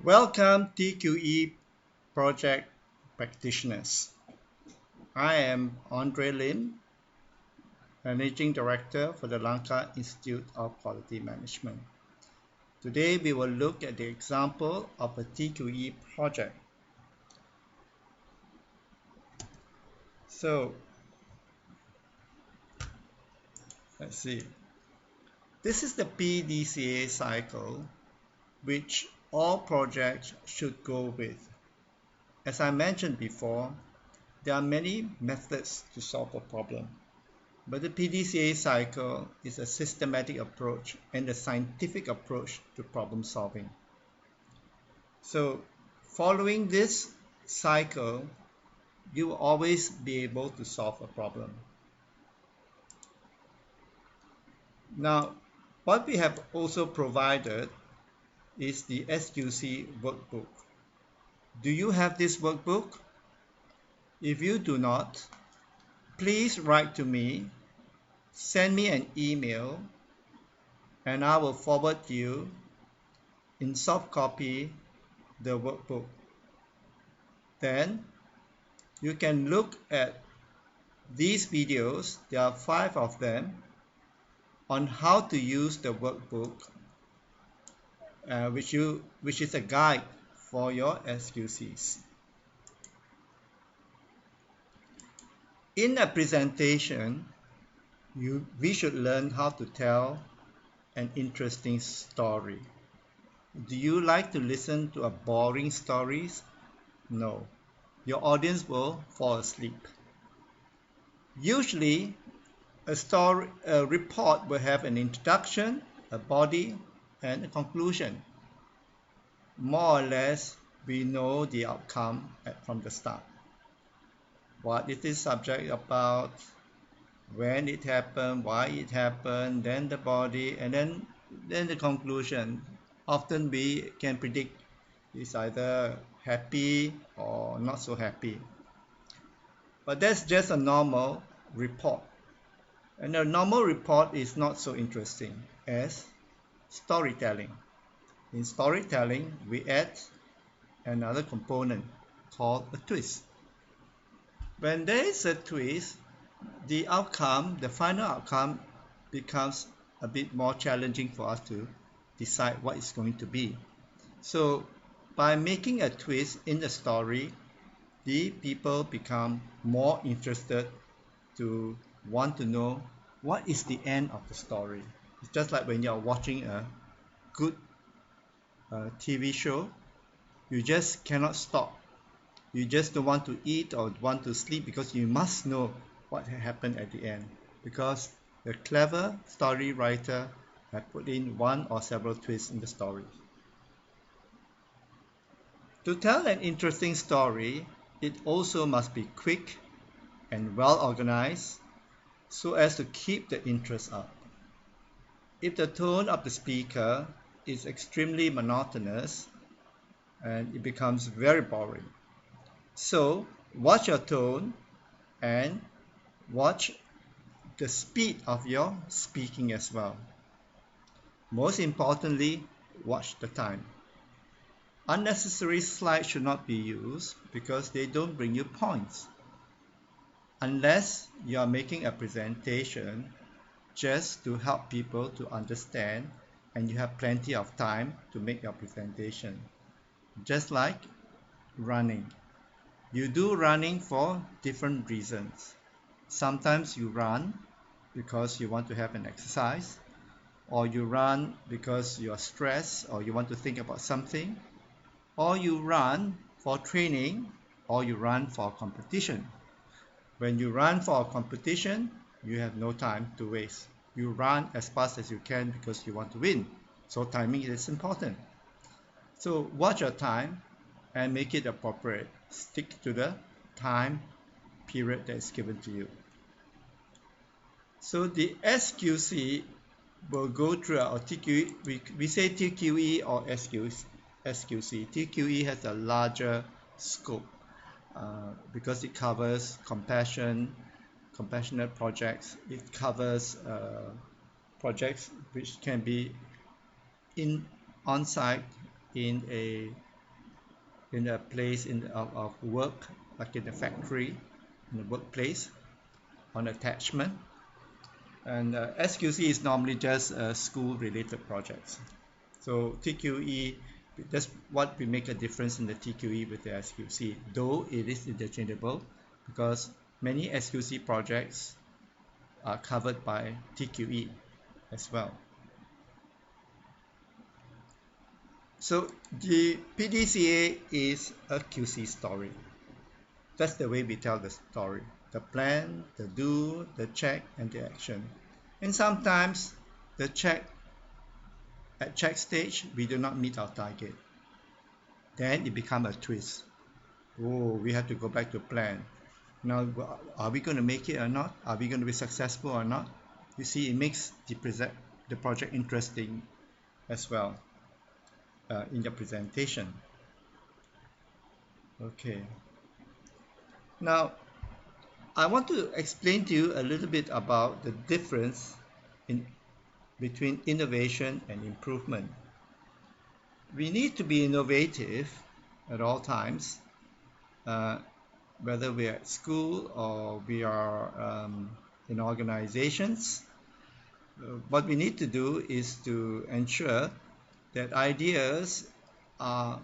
Welcome TQE project practitioners. I am Andre Lim, Managing Director for the Lanka Institute of Quality Management. Today we will look at the example of a TQE project. So let's see. This is the PDCA cycle which all projects should go with. As I mentioned before, there are many methods to solve a problem. But the PDCA cycle is a systematic approach and a scientific approach to problem solving. So following this cycle, you will always be able to solve a problem. Now, what we have also provided is the SQC workbook. Do you have this workbook? If you do not, please write to me, send me an email, and I will forward you in soft copy the workbook. Then you can look at these videos, there are 5 of them, on how to use the workbook, which is a guide for your SQCs. In a presentation, we should learn how to tell an interesting story. Do you like to listen to a boring stories? No. Your audience will fall asleep. Usually, a report will have an introduction, a body, and a conclusion. More or less, we know the outcome from the start. What is this subject about, when it happened, why it happened, then the body, and then the conclusion. Often we can predict it's either happy or not so happy. But that's just a normal report. And a normal report is not so interesting as storytelling. In storytelling, we add another component called a twist. When there is a twist, the final outcome becomes a bit more challenging for us to decide what it's going to be. So by making a twist in the story, the people become more interested to want to know what is the end of the story. It's just like when you're watching a good TV show, you just cannot stop. You just don't want to eat or want to sleep because you must know what happened at the end, because the clever story writer has put in one or several twists in the story. To tell an interesting story, it also must be quick and well organized so as to keep the interest up. If the tone of the speaker is extremely monotonous, and it becomes very boring. So watch your tone and watch the speed of your speaking as well. Most importantly, watch the time. Unnecessary slides should not be used because they don't bring you points. Unless you are making a presentation just to help people to understand and you have plenty of time to make your presentation. Just like running. You do running for different reasons. Sometimes you run because you want to have an exercise, or you run because you are stressed or you want to think about something, or you run for training, or you run for competition. When you run for a competition, you have no time to waste. You run as fast as you can because you want to win. So timing is important. So watch your time and make it appropriate. Stick to the time period that is given to you. So the SQC will go through our TQE. We say TQE or SQC. TQE has a larger scope because it covers compassionate projects. It covers projects which can be on-site in a in a place of work, like in a factory, in the workplace, on attachment. And SQC is normally just school-related projects. So TQE, that's what we make a difference in the TQE with the SQC, though it is interchangeable because many SQC projects are covered by TQE as well. So the PDCA is a QC story. That's the way we tell the story. The plan, the do, the check, and the action. And sometimes the at check stage, we do not meet our target. Then it becomes a twist. Oh, we have to go back to plan. Now, are we going to make it or not? Are we going to be successful or not? You see, it makes the project interesting as well in the presentation. Okay. Now, I want to explain to you a little bit about the difference between innovation and improvement. We need to be innovative at all times, whether we're at school or we are in organizations. What we need to do is to ensure that ideas are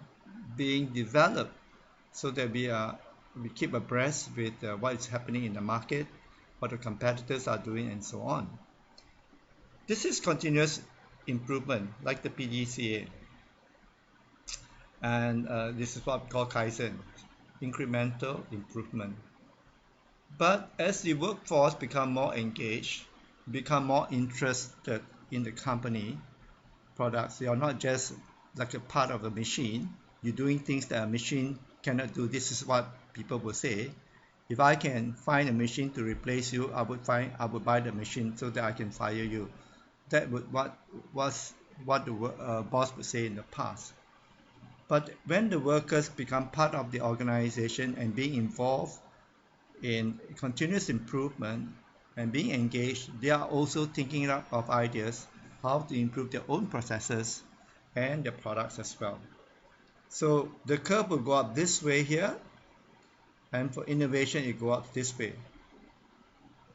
being developed so that we keep abreast with what is happening in the market, what the competitors are doing, and so on. This is continuous improvement, like the PDCA. And this is what we call Kaizen, incremental improvement. But as the workforce become more engaged, become more interested in the company products, they are not just like a part of a machine. You're doing things that a machine cannot do. This is what people will say. If I can find a machine to replace you, I would buy the machine so that I can fire you. That was what the boss would say in the past. But when the workers become part of the organization and being involved in continuous improvement and being engaged, they are also thinking of ideas how to improve their own processes and their products as well. So the curve will go up this way here, and for innovation it go up this way.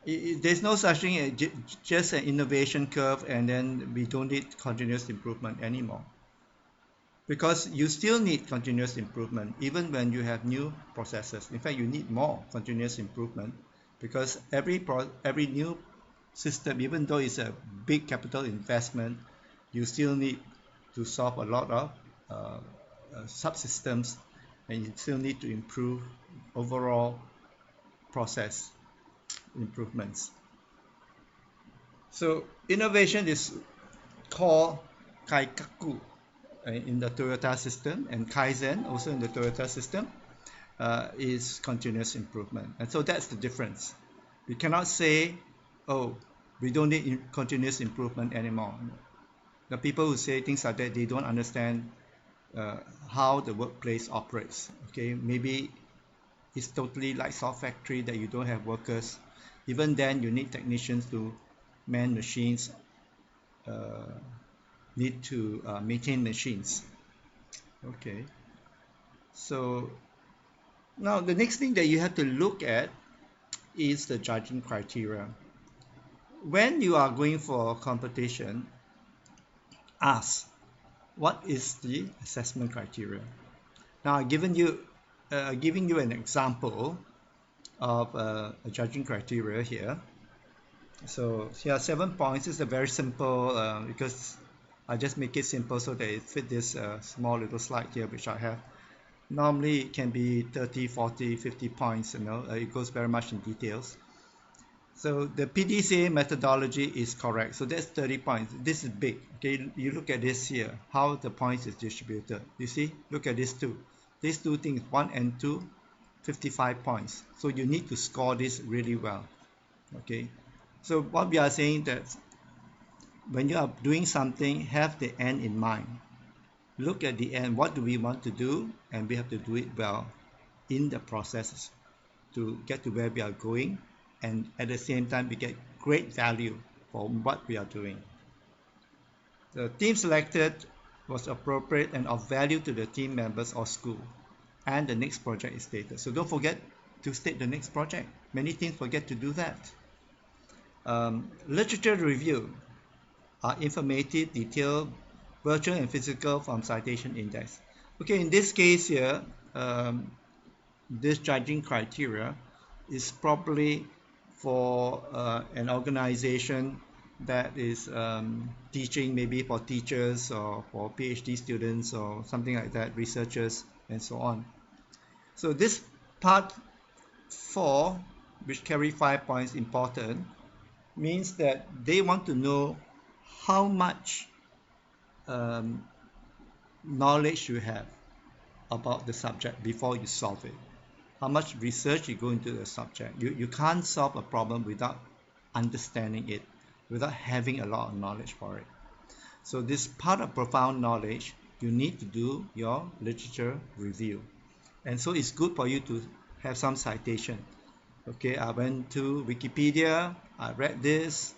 There's no such thing as just an innovation curve and then we don't need continuous improvement anymore, because you still need continuous improvement even when you have new processes. In fact, you need more continuous improvement because every new system, even though it's a big capital investment, you still need to solve a lot of subsystems, and you still need to improve overall process improvements. So innovation is called Kaikaku in the Toyota system, and Kaizen also in the Toyota system is continuous improvement. And so that's the difference. We cannot say, oh, we don't need continuous improvement anymore. The people who say things like that, they don't understand how the workplace operates. Okay, maybe it's totally like soft factory that you don't have workers. Even then, you need technicians to man machines, need to maintain machines. Okay, so now the next thing that you have to look at is the judging criteria. When you are going for a competition, ask, what is the assessment criteria? Now, I'm giving you an example of a judging criteria here. So here are 7 points. It's a very simple because I just make it simple so that it fit this small little slide here which I have. Normally it can be 30, 40, 50 points, it goes very much in details. So the PDCA methodology is correct. So that's 30 points. This is big. Okay, you look at this here, how the points is distributed. You see, look at these two. These two things, 1 and 2, 55 points. So you need to score this really well. Okay, so what we are saying that when you are doing something, have the end in mind. Look at the end. What do we want to do? And we have to do it well in the process to get to where we are going. And at the same time, we get great value for what we are doing. The team selected was appropriate and of value to the team members or school. and the next project is stated. So don't forget to state the next project. Many teams forget to do that. Literature review are informative, detailed, virtual and physical from citation index. Okay, in this case here, this judging criteria is probably for an organization that is teaching, maybe for teachers or for PhD students or something like that, researchers and so on. So this part 4, which carry 5 points, important, means that they want to know how much knowledge you have about the subject before you solve it. How much research you go into the subject. You can't solve a problem without understanding it, without having a lot of knowledge for it. So this part of profound knowledge, you need to do your literature review. And so it's good for you to have some citation. Okay, I went to Wikipedia, I read this,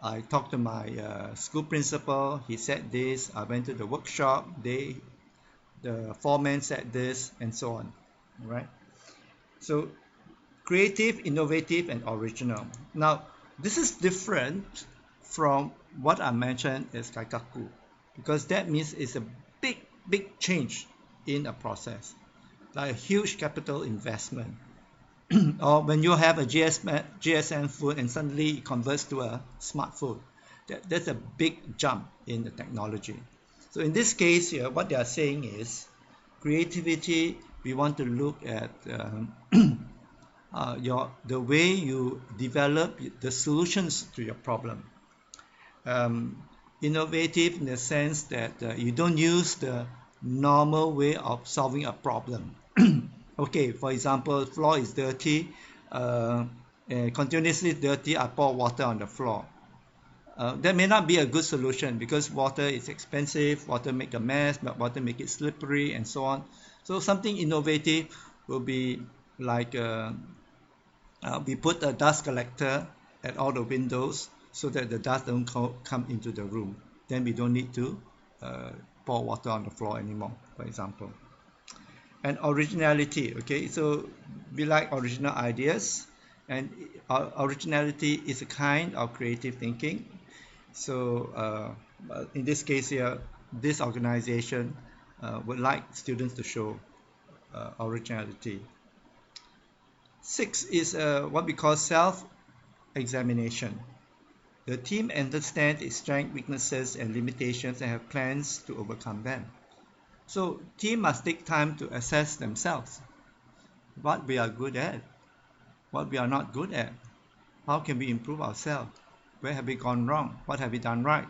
I talked to my school principal, he said this, I went to the workshop, the foreman said this, and so on. All right. So creative, innovative, and original. Now, this is different from what I mentioned as kaikaku, because that means it's a big change in a process, like a huge capital investment. Or when you have a GSM phone and suddenly it converts to a smartphone, that's a big jump in the technology. So in this case here, what they are saying is creativity. We want to look at the way you develop the solutions to your problem. Innovative in the sense that you don't use the normal way of solving a problem. Okay, for example, floor is dirty, continuously dirty, I pour water on the floor. That may not be a good solution because water is expensive, water make a mess, but water make it slippery and so on. So something innovative will be like we put a dust collector at all the windows so that the dust don't come into the room. Then we don't need to pour water on the floor anymore, for example. And originality, okay, so we like original ideas, and originality is a kind of creative thinking. So in this case here, this organization would like students to show originality. 6 is what we call self-examination. The team understands its strengths, weaknesses, and limitations and have plans to overcome them. So team must take time to assess themselves. What we are good at, what we are not good at, how can we improve ourselves, where have we gone wrong, what have we done right.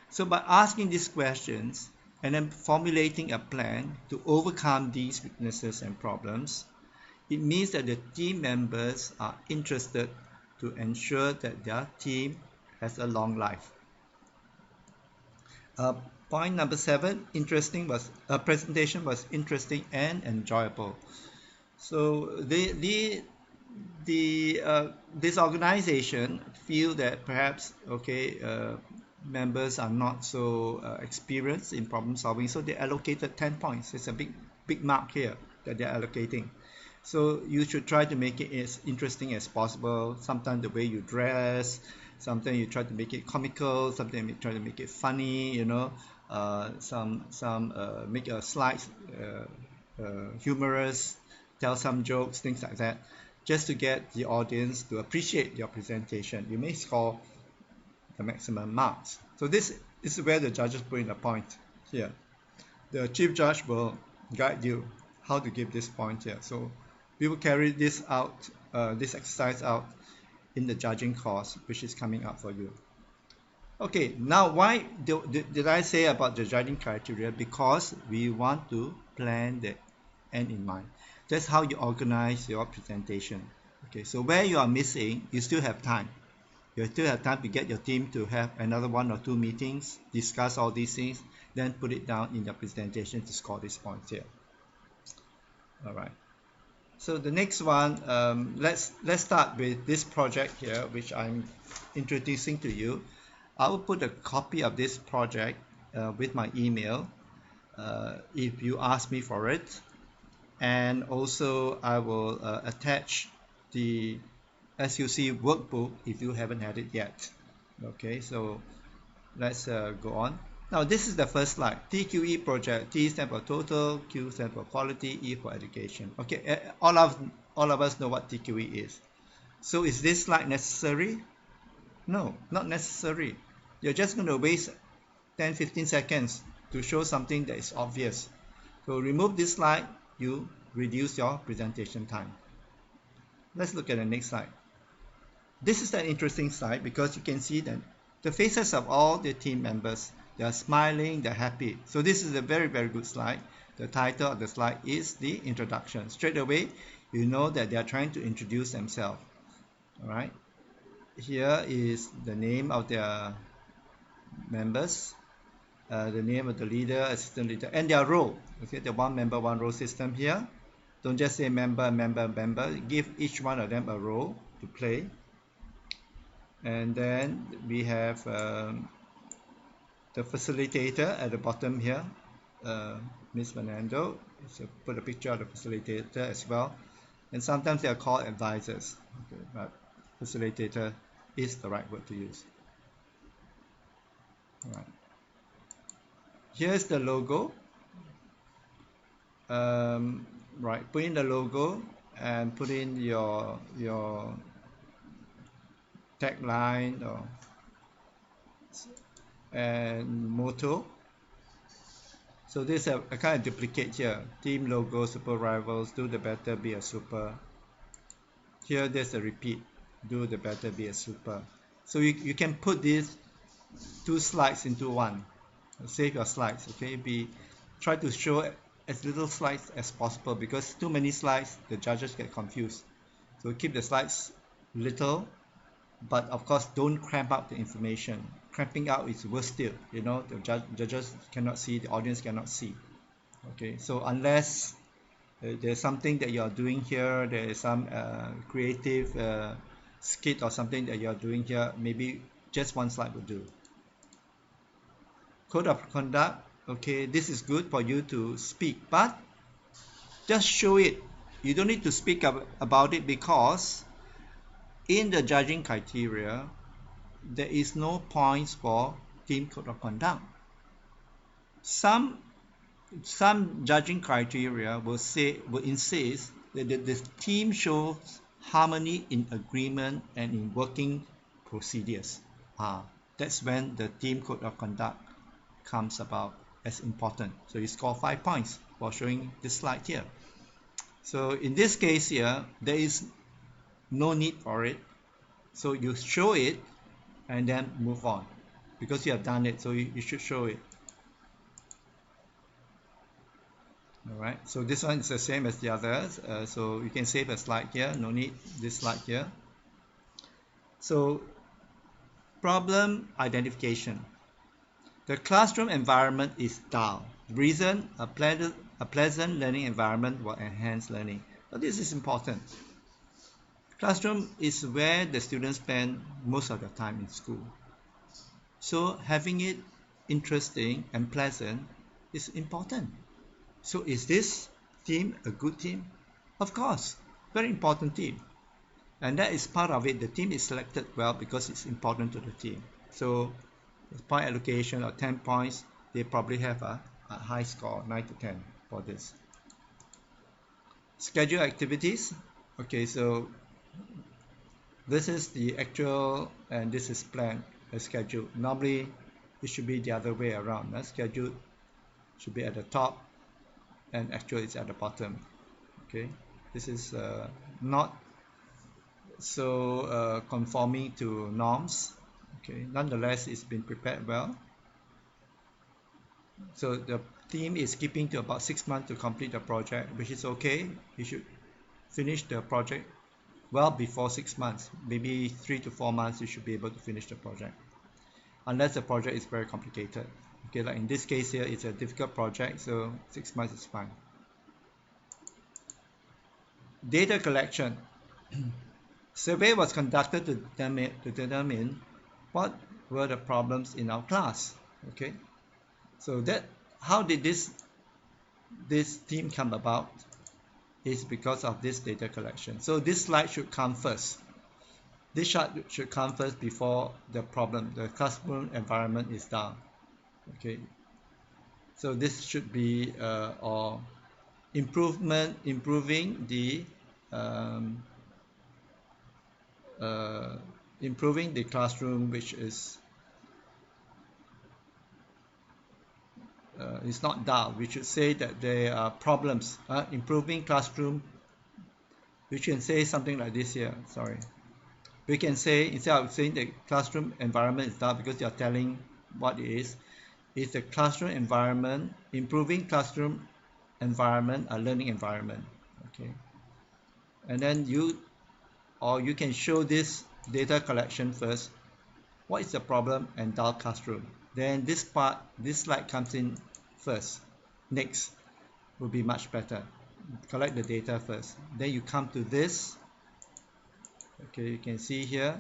So by asking these questions and then formulating a plan to overcome these weaknesses and problems, it means that the team members are interested to ensure that their team has a long life. Point number 7, presentation was interesting and enjoyable. So this organization feel that perhaps members are not so experienced in problem solving, so they allocated 10 points. It's a big mark here that they're allocating. So you should try to make it as interesting as possible. Sometimes the way you dress, sometimes you try to make it comical, sometimes you try to make it funny, you know. Make a slides humorous, tell some jokes, things like that, just to get the audience to appreciate your presentation. You may score the maximum marks. So this is where the judges put in a point here. The chief judge will guide you how to give this point here. So we will carry this out, this exercise out in the judging course, which is coming up for you. Okay, now why did I say about the judging criteria? Because we want to plan the end in mind. That's how you organize your presentation. Okay, so where you are missing, you still have time. You still have time to get your team to have another 1 or 2 meetings, discuss all these things, then put it down in your presentation to score these points here. All right. So the next one, let's start with this project here, which I'm introducing to you. I will put a copy of this project with my email if you ask me for it. and also I will attach the SUC workbook if you haven't had it yet. Okay, so let's go on. Now this is the first slide. TQE project. T stands for total, Q stands for quality, E for education. Okay, all of us know what TQE is. So is this slide necessary? No, not necessary. You're just going to waste 10-15 seconds to show something that is obvious. So remove this slide, you reduce your presentation time. Let's look at the next slide. This is an interesting slide because you can see that the faces of all the team members, they are smiling, they're happy. So this is a very, very good slide. The title of the slide is the introduction. Straight away, you know that they are trying to introduce themselves. All right. Here is the name of their members, the name of the leader, assistant leader, and their role. Okay, the one member, one role system here. Don't just say member, member, member. Give each one of them a role to play. And then we have the facilitator at the bottom here, Ms. Fernando. So put a picture of the facilitator as well. And sometimes they are called advisors. Okay, but facilitator is the right word to use. All right. Here's the logo. Right, put in the logo and put in your tagline and motto. So this is a kind of duplicate here. Team logo, super rivals, do the better, be a super. Here there's a repeat, do the better, be a super. So you can put these two slides into one. Save your slides, okay? Try to show as little slides as possible because too many slides, the judges get confused. So keep the slides little, but of course don't cramp up the information. Cramping out is worse still, you know, the judges cannot see, the audience cannot see. Okay, so unless there's something that you're doing here, there is some creative skit or something that you're doing here, maybe just one slide will do. Code of conduct, okay, this is good for you to speak, but just show it. You don't need to speak about it because in the judging criteria, there is no points for team code of conduct. Some judging criteria will insist that the team shows harmony in agreement and in working procedures. That's when the team code of conduct comes about as important. So you score 5 points for showing this slide here. So in this case here, there is no need for it. So you show it and then move on because you have done it, so you should show it. All right, so this one is the same as the others, so you can save a slide here, no need this slide here. So problem identification. The classroom environment is dull. Reason, a pleasant learning environment will enhance learning. So this is important. Classroom is where the students spend most of their time in school. So having it interesting and pleasant is important. So is this team a good team? Of course, very important team. And that is part of it. The team is selected well because it's important to the team. So point allocation of 10 points, they probably have a high score, 9 to 10 for this. Schedule activities. Okay, so this is the actual and this is planned as schedule. Normally it should be the other way around. Schedule should be at the top and actual is at the bottom. Okay, this is not so conforming to norms. Okay, nonetheless, it's been prepared well. So the team is keeping to about 6 months to complete the project, which is okay. You should finish the project well before 6 months. Maybe 3 to 4 months you should be able to finish the project, unless the project is very complicated. Okay, like in this case here, it's a difficult project, so 6 months is fine. Data collection. Survey was conducted to determine what were the problems in our class. Okay, so how did this team come about? is because of this data collection. So this slide should come first. This chart should come first before the problem, the classroom environment is down. Okay, so this should be or improving the classroom, which is not down. We should say that there are problems. Improving classroom, we can say something like this here. Sorry, we can say, instead of saying the classroom environment is down, because you are telling what it is the classroom environment, improving classroom environment, a learning environment. Okay, and then you can show this data collection first. What is the problem and dull classroom? Then this slide comes in first. Next will be much better. Collect the data first. Then you come to this. Okay, you can see here,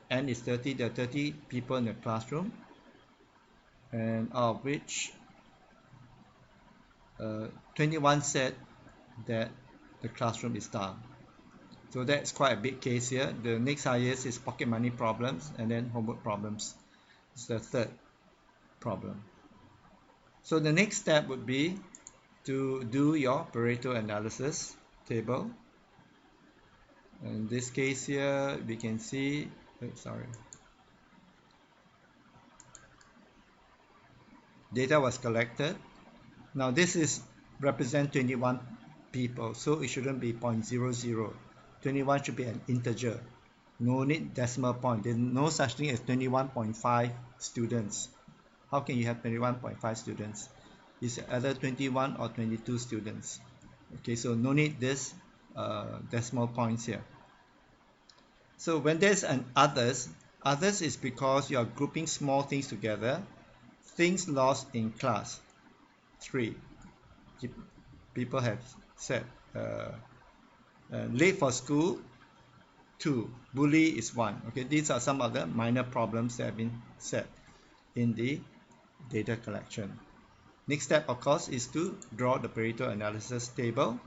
N is 30. There are 30 people in the classroom, and out of which 21 said that the classroom is down. So that's quite a big case here. The next highest is pocket money problems, and then homework problems. It's the third problem. So the next step would be to do your Pareto analysis table. In this case here, we can see, data was collected. Now this is represent 21 people, so it shouldn't be 0.00. 21 should be an integer. No need decimal point. There's no such thing as 21.5 students. How can you have 21.5 students? It's either 21 or 22 students. Okay, so no need this decimal points here. So when there's an others is because you are grouping small things together. Things lost in class, 3. People have said late for school, 2. Bully is 1. Okay, these are some of the minor problems that have been said in the data collection. Next step, of course, is to draw the Pareto analysis table.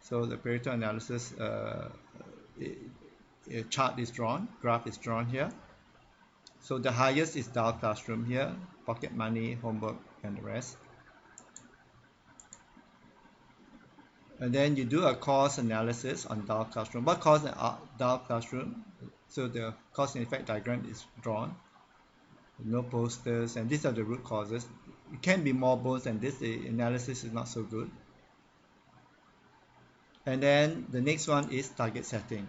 So the Pareto analysis chart is drawn, graph is drawn here. So the highest is dull classroom here, pocket money, homework, and the rest. And then you do a cause analysis on dull classroom. What caused a dull classroom? So the cause and effect diagram is drawn. No posters, and these are the root causes. It can be more bones than this. The analysis is not so good. And then the next one is target setting.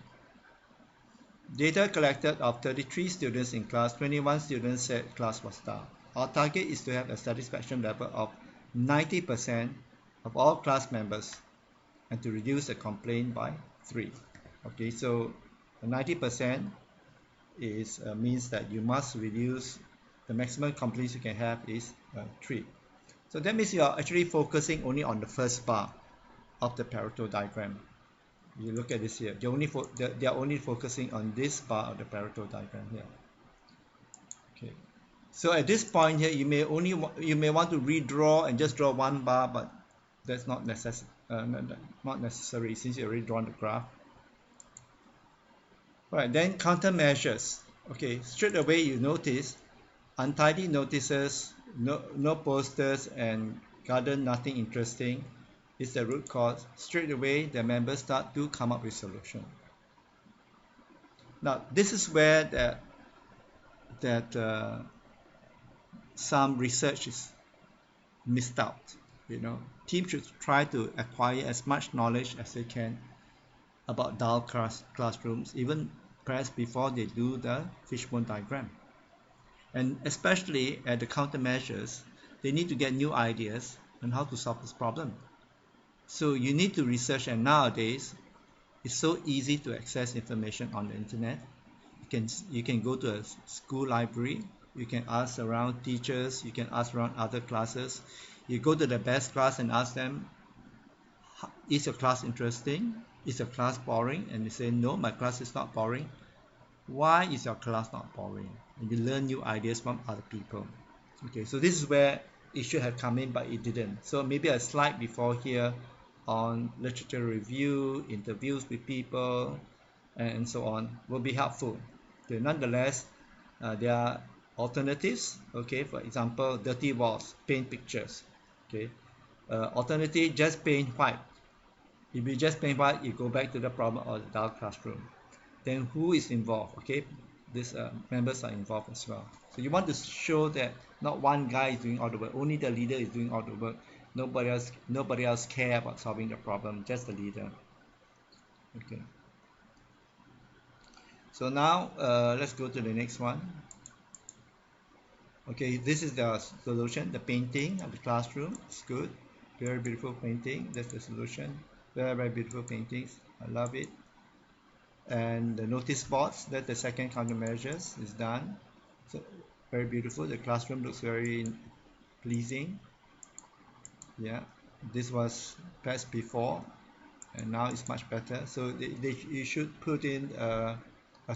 Data collected of 33 students in class, 21 students said class was dull. Our target is to have a satisfaction level of 90% of all class members, and to reduce the complaint by 3. Okay, so 90% is means that you must reduce the maximum complaints you can have is 3. So that means you are actually focusing only on the first bar of the Pareto diagram. You look at this here, they are only focusing on this bar of the Pareto diagram here. Okay, so at this point here, you may want to redraw and just draw one bar, but that's not necessary since you already drawn the graph. Right, then countermeasures. Okay, straight away you notice untidy notices, no posters, and garden nothing interesting is the root cause. Straight away the members start to come up with solution. Now this is where some research is missed out. Teams should try to acquire as much knowledge as they can about dull classrooms, even perhaps before they do the fishbone diagram. And especially at the countermeasures, they need to get new ideas on how to solve this problem. So you need to research, and nowadays it's so easy to access information on the internet. You can go to a school library, you can ask around teachers, you can ask around other classes. You go to the best class and ask them, is your class interesting? Is your class boring? And they say, no, my class is not boring. Why is your class not boring? And you learn new ideas from other people. Okay, so this is where it should have come in, but it didn't. So maybe a slide before here on literature review, interviews with people, and so on will be helpful. Okay, nonetheless, there are alternatives. Okay, for example, dirty walls, paint pictures. Okay, alternative, just paint white. If you just paint white, you go back to the problem of the dark classroom. Then who is involved? Okay, these members are involved as well. So you want to show that not one guy is doing all the work, only the leader is doing all the work. Nobody else care about solving the problem, just the leader. Okay. So now let's go to the next one. Okay, this is the solution, the painting of the classroom. It's good. Very beautiful painting. That's the solution. Very, very beautiful paintings. I love it. And the notice boards, that's the second countermeasures is done. So very beautiful. The classroom looks very pleasing. Yeah, this was best before, and now it's much better. So you should put in a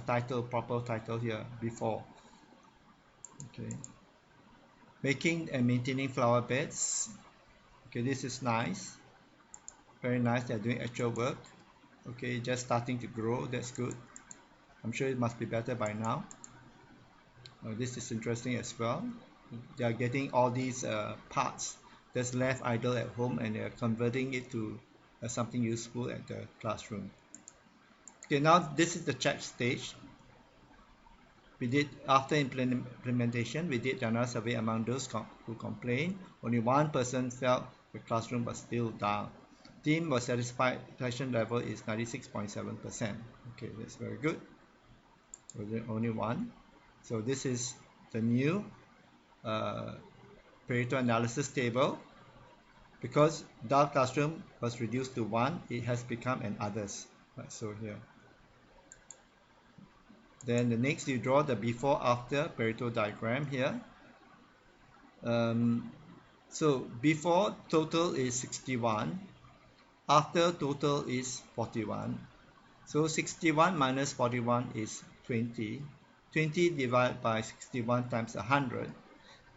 title, proper title here, before. Okay. Making and maintaining flower beds. Okay, this is nice. Very nice. They're doing actual work. Okay, just starting to grow. That's good. I'm sure it must be better by now. This is interesting as well. They are getting all these parts that's left idle at home, and they're converting it to something useful at the classroom. Okay, now this is the check stage. We did, after implementation, we did general survey among those who complained. Only one person felt the classroom was still down. Team was satisfied, satisfaction level is 96.7%. Okay, that's very good. Only one. So this is the new Pareto analysis table. Because dark classroom was reduced to 1, it has become an others. Right, so here. Then the next, you draw the before after Pareto diagram here. So before total is 61, after total is 41. So 61 minus 41 is 20. 20 divided by 61 times 100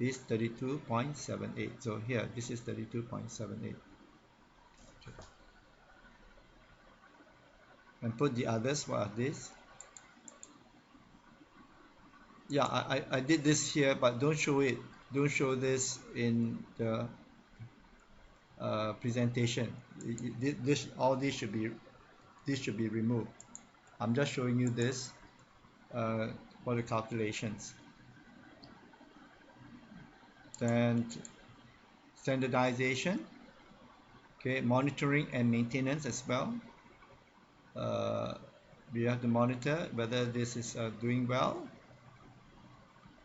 is 32.78. So here, this is 32.78. And put the others. What are these? Yeah, I did this here, but don't show it. Don't show this in the presentation. All these should be removed. I'm just showing you this for the calculations. Then standardization. Okay, monitoring and maintenance as well. We have to monitor whether this is doing well,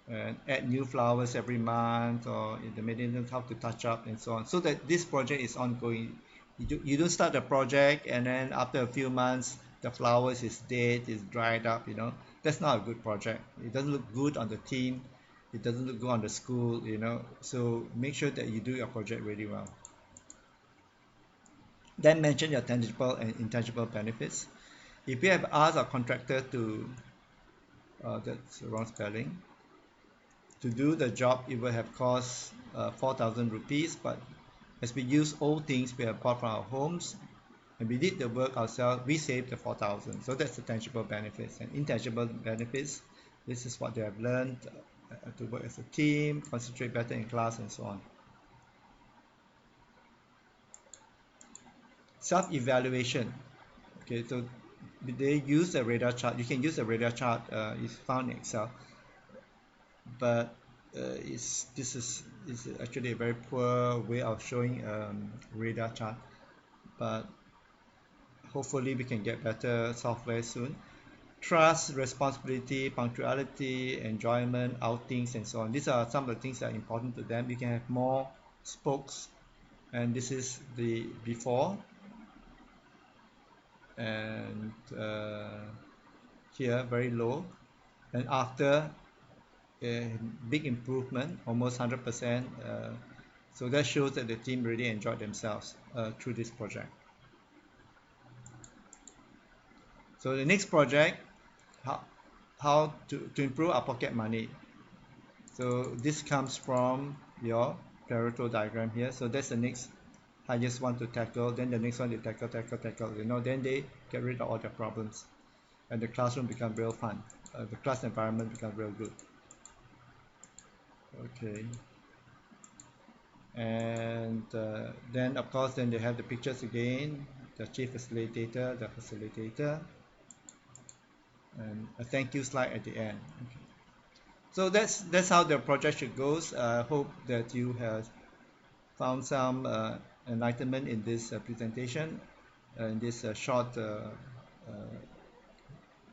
and add new flowers every month, or in the maintenance how to touch up and so on, so that this project is ongoing. You don't start a project and then after a few months the flowers is dead, is dried up, that's not a good project. It doesn't look good on the team, it doesn't look good on the school, so make sure that you do your project really well. Then mention your tangible and intangible benefits. If you have asked our contractor to that's the wrong spelling, to do the job, it will have cost 4,000 rupees, but as we use old things we have bought from our homes and we did the work ourselves, we saved the 4,000. So that's the tangible benefits. And intangible benefits, this is what they have learned to work as a team, concentrate better in class, and so on. Self-evaluation. Okay, so they use a radar chart. You can use a radar chart, it's found in Excel, but this is actually a very poor way of showing radar chart, but hopefully we can get better software soon. Trust, responsibility, punctuality, enjoyment, outings, and so on. These are some of the things that are important to them. You can have more spokes, and this is the before, and here very low, and after a big improvement, almost 100%. So that shows that the team really enjoyed themselves through this project. So the next project, how to improve our pocket money. So this comes from your Pareto diagram here. So that's the next highest one to tackle, then the next one they tackle, then they get rid of all their problems, and the classroom become real fun. The class environment become real good. Okay. And then of course then they have the pictures again, the chief facilitator, the facilitator, and a thank you slide at the end. Okay. So that's how the project should goes. I hope that you have found some enlightenment in this presentation, in this short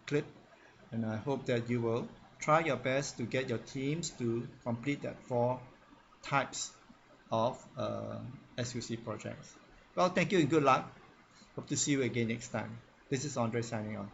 clip, and I hope that you will try your best to get your teams to complete that 4 types of SUC projects. Well, thank you and good luck. Hope to see you again next time. This is Andre signing on.